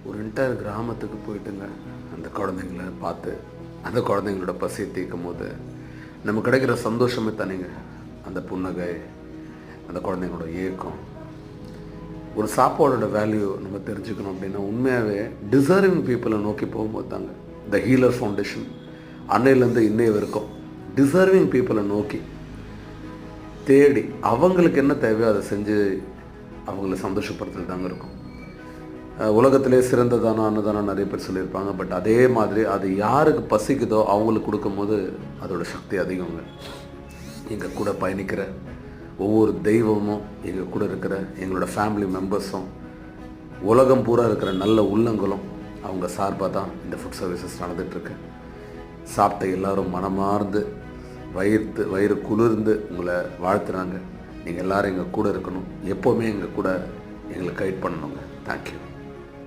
ஒரு என்டையர் கிராமத்துக்கு போயிட்டுங்க அந்த குழந்தைங்கள பார்த்து அந்த குழந்தைங்களோட பசியை தீர்க்கும் போது நமக்கு கிடைக்கிற சந்தோஷமே தனிங்க. அந்த புன்னகை, அந்த குழந்தைங்களோட ஏக்கம். ஒரு சாப்பாடோட வேல்யூ நம்ம தெரிஞ்சுக்கணும் அப்படின்னா உண்மையாகவே டிசர்விங் பீப்புளை நோக்கி போகும்போது தாங்க. த ஹீலர் ஃபவுண்டேஷன் அன்னையிலேருந்து இன்னைய வரைக்கும் டிசர்விங் பீப்புளை நோக்கி தேடி அவங்களுக்கு என்ன தேவையோ அதை செஞ்சு அவங்கள சந்தோஷப்படுத்துறது தாங்க இருக்கும். உலகத்திலே சிறந்ததான அன்னதானம் நிறைய பேர் சொல்லியிருப்பாங்க. பட் அதே மாதிரி அது யாருக்கு பசிக்குதோ அவங்களுக்கு கொடுக்கும்போது அதோட சக்தி அதிகங்க. எங்கள் கூட பயணிக்கிற ஒவ்வொரு தெய்வமும், எங்கள் கூட இருக்கிற எங்களோட ஃபேமிலி மெம்பர்ஸும், உலகம் பூரா இருக்கிற நல்ல உள்ளங்களும் அவங்க சார்பாக தான் இந்த ஃபுட் சர்வீசஸ் நடந்துகிட்ருக்கு. சாப்பிட்ட எல்லோரும் மனமார்ந்து வயிறு குளிர்ந்து உங்களை வாழ்த்துறாங்க. நீங்கள் எல்லோரும் எங்கள் கூட இருக்கணும், எப்போவுமே எங்கள் கூட எங்களை கைட் பண்ணணுங்க. தேங்க்யூ.